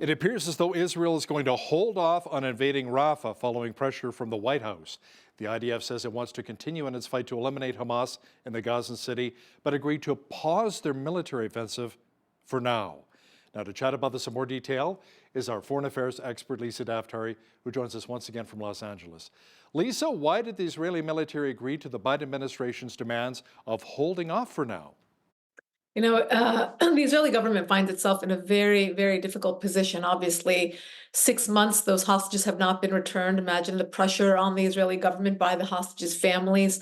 It appears as though Israel is going to hold off on invading Rafah following pressure from the White House. The IDF says it wants to continue in its fight to eliminate Hamas in the Gazan city, but agreed to pause their military offensive for now. Now, to chat about this in more detail is our foreign affairs expert, Lisa Daftari, who joins us once again from Los Angeles. Lisa, why did the Israeli military agree to the Biden administration's demands of holding off for now? The Israeli government finds itself in a very, very difficult position. Obviously, 6 months, those hostages have not been returned. Imagine the pressure on the Israeli government by the hostages' families.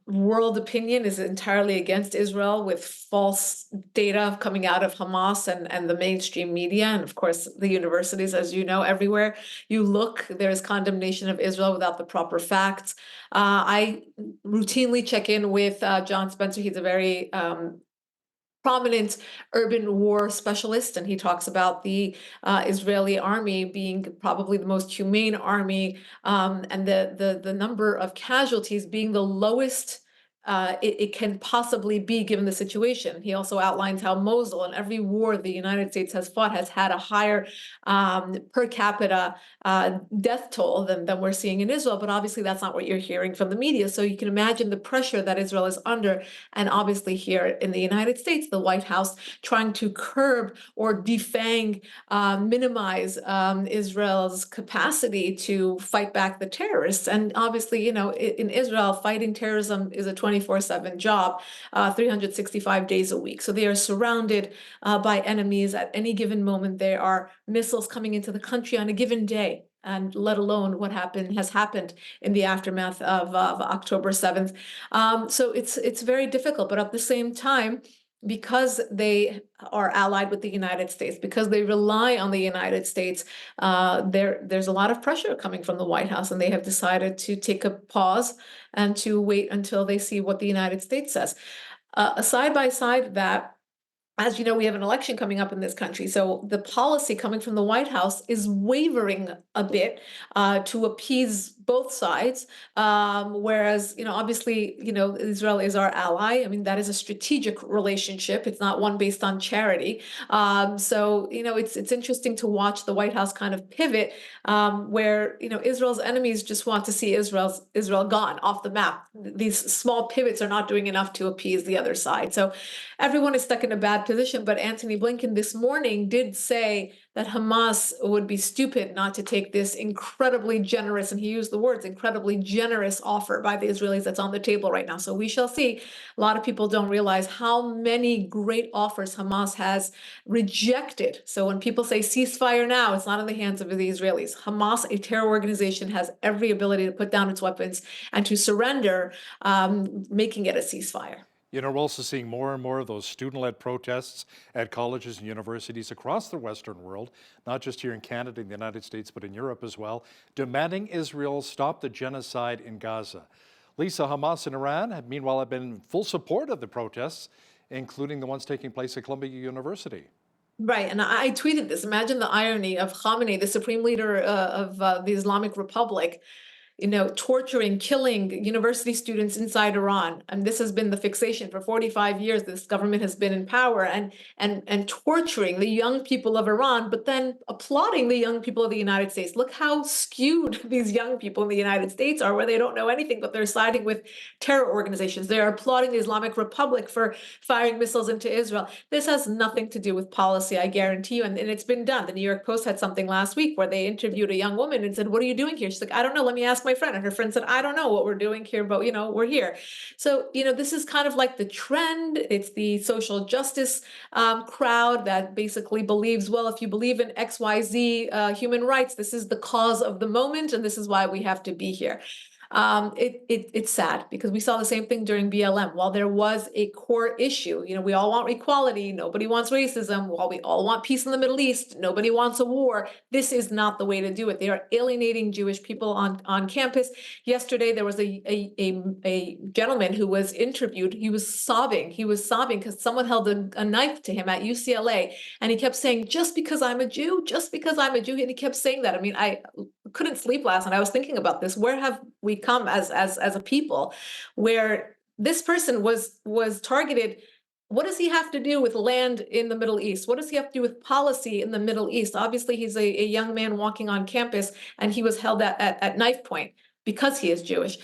World opinion is entirely against Israel, with false data coming out of Hamas and the mainstream media. And of course, the universities, as you know, everywhere you look, there is condemnation of Israel without the proper facts. I routinely check in with John Spencer. He's a very prominent urban war specialist, and he talks about the Israeli army being probably the most humane army, and the number of casualties being the lowest it can possibly be given the situation. He also outlines how Mosul, and every war the United States has fought, has had a higher per capita death toll than we're seeing in Israel. But obviously, that's not what you're hearing from the media. So you can imagine the pressure that Israel is under. And obviously, here in the United States, the White House trying to curb or defang, minimize Israel's capacity to fight back the terrorists. And obviously, in Israel, fighting terrorism is a 24/7 job, 365 days a week. So they are surrounded by enemies at any given moment. There are missiles coming into the country on a given day, and let alone what has happened in the aftermath of October 7th. So it's very difficult, but at the same time, because they are allied with the United States, because they rely on the United States, there's a lot of pressure coming from the White House, and they have decided to take a pause and to wait until they see what the United States says. Side by side that, as you know, we have an election coming up in this country. So the policy coming from the White House is wavering a bit to appease both sides. Whereas, obviously, Israel is our ally. I mean, that is a strategic relationship. It's not one based on charity. It's interesting to watch the White House kind of pivot, where, Israel's enemies just want to see Israel gone off the map. These small pivots are not doing enough to appease the other side. So everyone is stuck in a bad position. But Antony Blinken this morning did say that Hamas would be stupid not to take this incredibly generous, and he used the words incredibly generous, offer by the Israelis that's on the table right now. So we shall see. A lot of people don't realize how many great offers Hamas has rejected. So when people say ceasefire now, it's not in the hands of the Israelis. Hamas, a terror organization, has every ability to put down its weapons and to surrender, making it a ceasefire. We're also seeing more and more of those student-led protests at colleges and universities across the Western world, not just here in Canada and the United States, but in Europe as well, demanding Israel stop the genocide in Gaza. Lisa, Hamas and Iran have meanwhile been in full support of the protests, including the ones taking place at Columbia University. Right, and I tweeted this. Imagine the irony of Khamenei, the supreme leader of the Islamic Republic, torturing, killing university students inside Iran. And this has been the fixation for 45 years. This government has been in power, and torturing the young people of Iran, but then applauding the young people of the United States. Look how skewed these young people in the United States are, where they don't know anything, but they're siding with terror organizations. They're applauding the Islamic Republic for firing missiles into Israel. This has nothing to do with policy, I guarantee you. And it's been done. The New York Post had something last week where they interviewed a young woman and said, "What are you doing here?" She's like, "I don't know. Let me ask my friend." And her friend said, "I don't know what we're doing here, but we're here." So, this is kind of like the trend. It's the social justice crowd that basically believes, well, if you believe in XYZ human rights, this is the cause of the moment, and this is why we have to be here. It's sad because we saw the same thing during BLM. While there was a core issue, we all want equality, nobody wants racism. While we all want peace in the Middle East, nobody wants a war. This is not the way to do it. They are alienating Jewish people on campus. Yesterday, there was a gentleman who was interviewed. He was sobbing. He was sobbing because someone held a knife to him at UCLA, and he kept saying, "Just because I'm a Jew, just because I'm a Jew," and he kept saying that. I mean, I couldn't sleep last night. I was thinking about this. Where have we come as a people, where this person was targeted What does he have to do with land in the Middle East? What does he have to do with policy in the Middle East? Obviously, he's a young man walking on campus, and he was held at knife point because he is Jewish.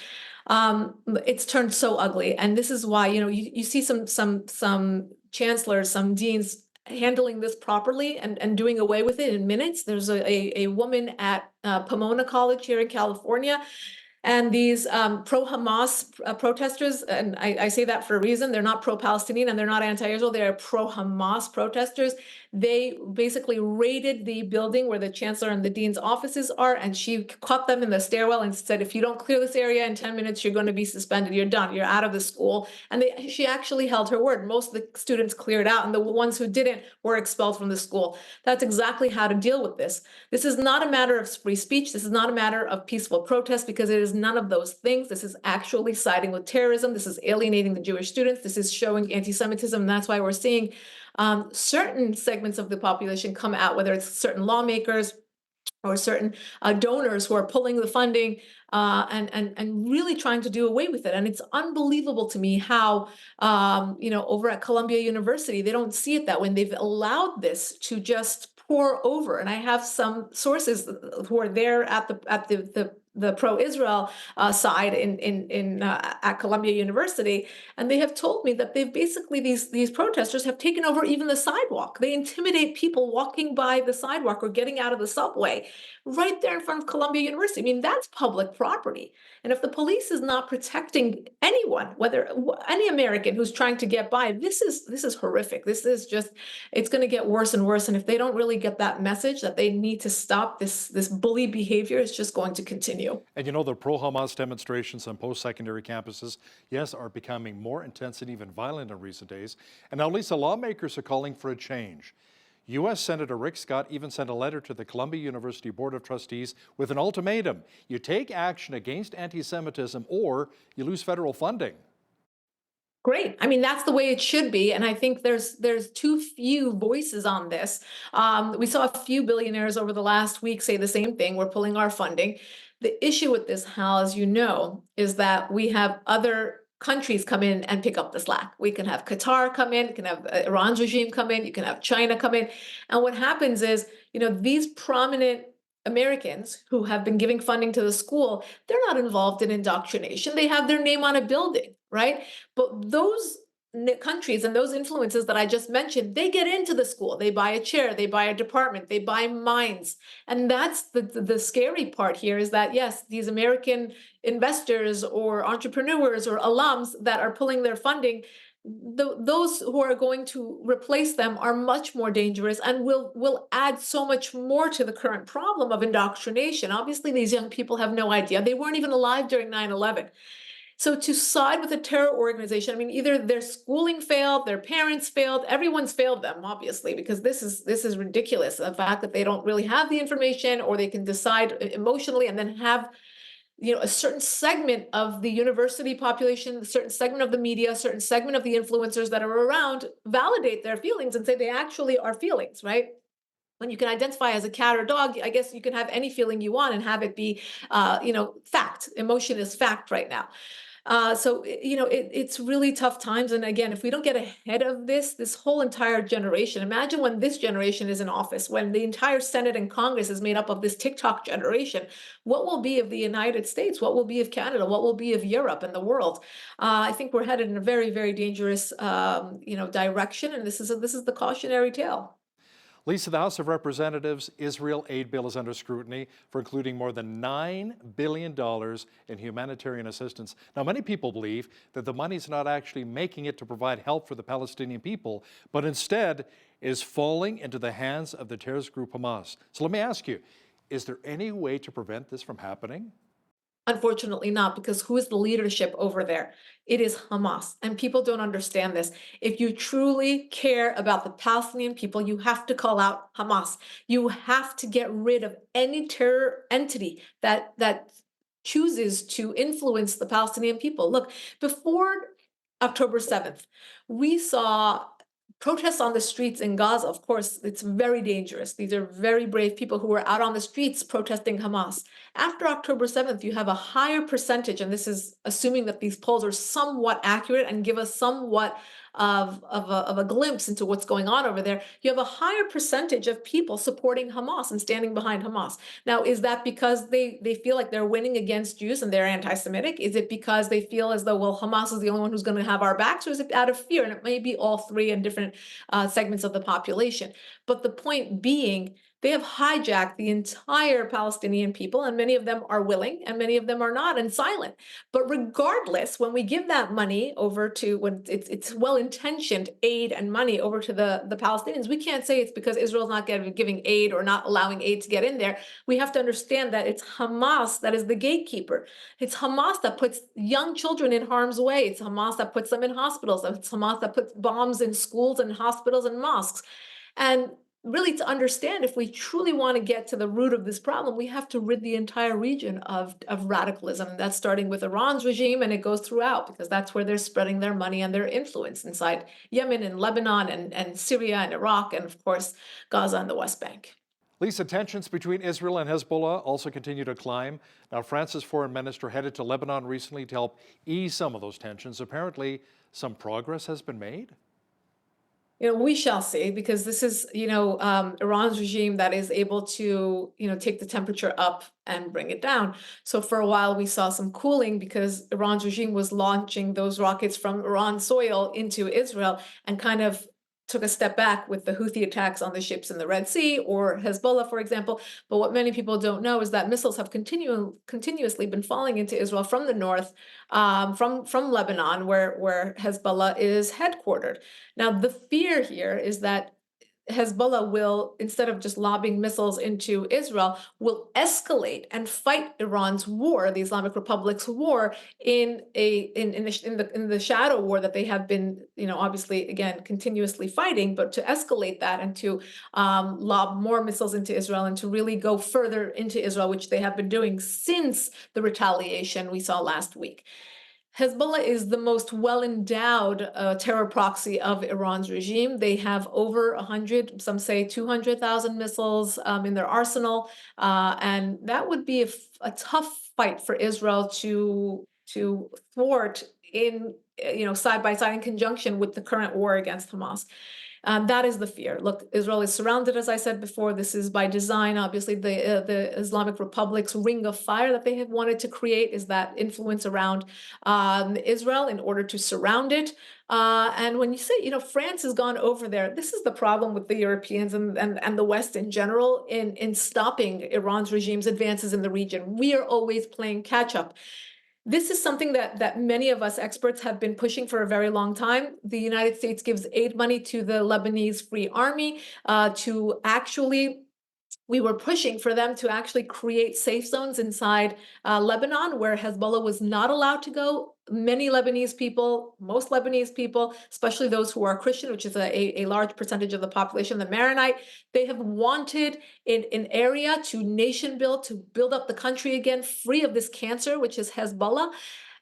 It's turned so ugly, and this is why, you see some chancellors, some deans handling this properly and doing away with it in minutes. There's a woman at Pomona College here in California, and these pro-Hamas protesters, and I say that for a reason, they're not pro-Palestinian and they're not anti-Israel, they're pro-Hamas protesters. They basically raided the building where the chancellor and the dean's offices are, and she caught them in the stairwell and said, if you don't clear this area in 10 minutes, you're going to be suspended, you're done, you're out of the school. And she actually held her word. Most of the students cleared out, and the ones who didn't were expelled from the school. That's exactly how to deal with this. This is not a matter of free speech. This is not a matter of peaceful protest, because it is none of those things. This is actually siding with terrorism. This is alienating the Jewish students. This is showing anti-Semitism. And that's why we're seeing certain segments of the population come out, whether it's certain lawmakers or certain donors who are pulling the funding and really trying to do away with it. And it's unbelievable to me how, over at Columbia University, they don't see it that way. They've allowed this to just pour over. And I have some sources who are there at the pro-Israel side at Columbia University, and they have told me that they've basically these protesters have taken over even the sidewalk. They intimidate people walking by the sidewalk or getting out of the subway right there in front of Columbia University. I mean, that's public property. And if the police is not protecting anyone, whether any American who's trying to get by, this is horrific. This is just, it's going to get worse and worse. And if they don't really get that message that they need to stop this bully behavior, it's just going to continue. And the pro-Hamas demonstrations on post-secondary campuses, yes, are becoming more intense and even violent in recent days. And now, Lisa, lawmakers are calling for a change. U.S. Senator Rick Scott even sent a letter to the Columbia University Board of Trustees with an ultimatum. You take action against anti-Semitism or you lose federal funding. Great. I mean, that's the way it should be. And I think there's too few voices on this. We saw a few billionaires over the last week say the same thing. We're pulling our funding. The issue with this, Hal, as you know, is that we have other countries come in and pick up the slack. We can have Qatar come in, you can have Iran's regime come in, you can have China come in. And what happens is, these prominent Americans who have been giving funding to the school, they're not involved in indoctrination. They have their name on a building, right? But those countries and those influences that I just mentioned, they get into the school. They buy a chair, they buy a department, they buy minds. And that's the scary part here, is that, yes, these American investors or entrepreneurs or alums that are pulling their funding, those who are going to replace them are much more dangerous and will add so much more to the current problem of indoctrination. Obviously, these young people have no idea. They weren't even alive during 9/11. So to side with a terror organization, I mean, either their schooling failed, their parents failed, everyone's failed them, obviously, because this is ridiculous. The fact that they don't really have the information, or they can decide emotionally and then have a certain segment of the university population, a certain segment of the media, a certain segment of the influencers that are around validate their feelings and say they actually are feelings, right? When you can identify as a cat or dog, I guess you can have any feeling you want and have it be, fact. Emotion is fact right now. So, it's really tough times. And again, if we don't get ahead of this whole entire generation, imagine when this generation is in office, when the entire Senate and Congress is made up of this TikTok generation, what will be of the United States? What will be of Canada? What will be of Europe and the world? I think we're headed in a very, very dangerous, direction. And this is the cautionary tale. Lisa, the House of Representatives Israel aid bill is under scrutiny for including more than $9 billion in humanitarian assistance. Now, many people believe that the money is not actually making it to provide help for the Palestinian people, but instead is falling into the hands of the terrorist group Hamas. So let me ask you, is there any way to prevent this from happening? Unfortunately not, because who is the leadership over there? It is Hamas, and people don't understand this. If you truly care about the Palestinian people, you have to call out Hamas. You have to get rid of any terror entity that chooses to influence the Palestinian people. Look, before October 7th, we saw protests on the streets in Gaza. Of course, it's very dangerous. These are very brave people who were out on the streets protesting Hamas. After October 7th, you have a higher percentage, and this is assuming that these polls are somewhat accurate and give us somewhat of a glimpse into what's going on over there, you have a higher percentage of people supporting Hamas and standing behind Hamas. Now, is that because they feel like they're winning against Jews and they're anti-Semitic? Is it because they feel as though, well, Hamas is the only one who's going to have our backs, or is it out of fear? And it may be all three in different segments of the population. But the point being, they have hijacked the entire Palestinian people, and many of them are willing, and many of them are not, and silent. But regardless, when we give that money over to, when it's well-intentioned aid and money over to the Palestinians, we can't say it's because Israel's not giving aid or not allowing aid to get in there. We have to understand that it's Hamas that is the gatekeeper. It's Hamas that puts young children in harm's way. It's Hamas that puts them in hospitals. It's Hamas that puts bombs in schools and hospitals and mosques. And really, to understand, if we truly want to get to the root of this problem, we have to rid the entire region of radicalism. That's starting with Iran's regime, and it goes throughout, because that's where they're spreading their money and their influence inside Yemen and Lebanon and Syria and Iraq, and of course, Gaza and the West Bank. Lisa, tensions between Israel and Hezbollah also continue to climb. Now, France's foreign minister headed to Lebanon recently to help ease some of those tensions. Apparently, some progress has been made. We shall see, because this is, Iran's regime that is able to, take the temperature up and bring it down. So for a while, we saw some cooling because Iran's regime was launching those rockets from Iran soil into Israel, and kind of took a step back with the Houthi attacks on the ships in the Red Sea, or Hezbollah, for example. But what many people don't know is that missiles have continuously been falling into Israel from the north, from Lebanon, where Hezbollah is headquartered. Now, the fear here is that Hezbollah will, instead of just lobbing missiles into Israel, will escalate and fight Iran's war, the Islamic Republic's war, in the shadow war that they have been, obviously, again, continuously fighting. But to escalate that and to lob more missiles into Israel and to really go further into Israel, which they have been doing since the retaliation we saw last week. Hezbollah is the most well-endowed terror proxy of Iran's regime. They have over 100, some say 200,000 missiles in their arsenal, and that would be a tough fight for Israel to thwart in, side by side, in conjunction with the current war against Hamas. That is the fear. Look, Israel is surrounded, as I said before. This is by design. Obviously, the Islamic Republic's ring of fire that they have wanted to create is that influence around Israel in order to surround it. And when you say, France has gone over there, this is the problem with the Europeans and the West in general in stopping Iran's regime's advances in the region. We are always playing catch up. This is something that many of us experts have been pushing for a very long time. The United States gives aid money to the Lebanese Free Army to actually, we were pushing for them to actually create safe zones inside Lebanon, where Hezbollah was not allowed to go. Many Lebanese people, most Lebanese people, especially those who are Christian, which is a large percentage of the population, the Maronite, they have wanted an area to nation build, to build up the country again, free of this cancer, which is Hezbollah.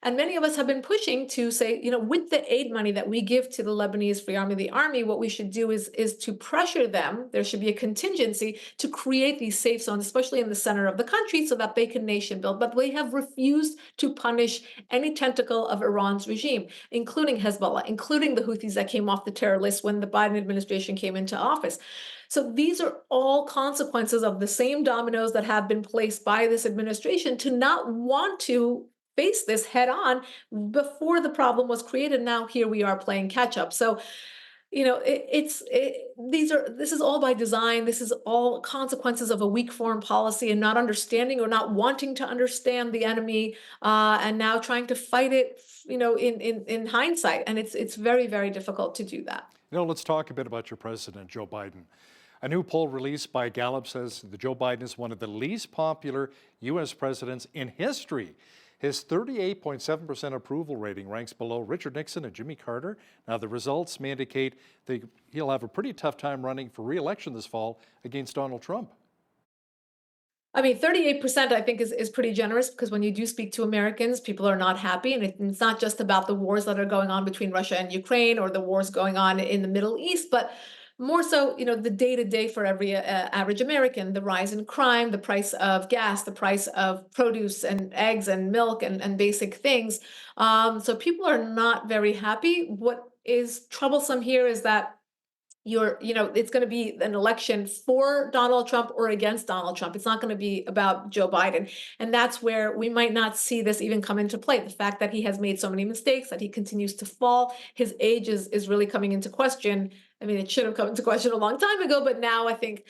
And many of us have been pushing to say, with the aid money that we give to the Lebanese Free Army, the army, what we should do is to pressure them. There should be a contingency to create these safe zones, especially in the center of the country, so that they can nation build. But they have refused to punish any tentacle of Iran's regime, including Hezbollah, including the Houthis that came off the terror list when the Biden administration came into office. So these are all consequences of the same dominoes that have been placed by this administration to not want to face this head on before the problem was created. Now here we are playing catch up. So, this is all by design. This is all consequences of a weak foreign policy and not understanding or not wanting to understand the enemy, and now trying to fight it, in hindsight. And it's very, very difficult to do that. Let's talk a bit about your president, Joe Biden. A new poll released by Gallup says that Joe Biden is one of the least popular U.S. presidents in history. His 38.7% approval rating ranks below Richard Nixon and Jimmy Carter. Now, the results may indicate that he'll have a pretty tough time running for re-election this fall against Donald Trump. I mean, 38% I think is pretty generous, because when you do speak to Americans, people are not happy. And it's not just about the wars that are going on between Russia and Ukraine, or the wars going on in the Middle East, but more so, the day-to-day for every average American, the rise in crime, the price of gas, the price of produce and eggs and milk and basic things. So people are not very happy. What is troublesome here is that it's going to be an election for Donald Trump or against Donald Trump. It's not going to be about Joe Biden. And that's where we might not see this even come into play. The fact that he has made so many mistakes, that he continues to fall, his age is really coming into question. I mean, it should have come into question a long time ago, but now I think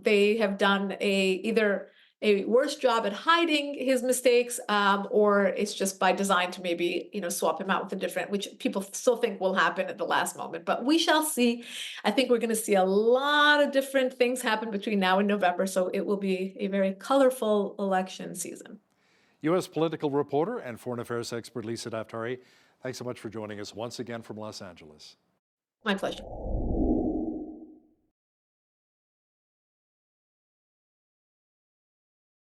they have done either a worse job at hiding his mistakes, or it's just by design to maybe, swap him out with a different, which people still think will happen at the last moment. But we shall see. I think we're going to see a lot of different things happen between now and November, so it will be a very colorful election season. U.S. political reporter and foreign affairs expert Lisa Daftari, thanks so much for joining us once again from Los Angeles. My pleasure.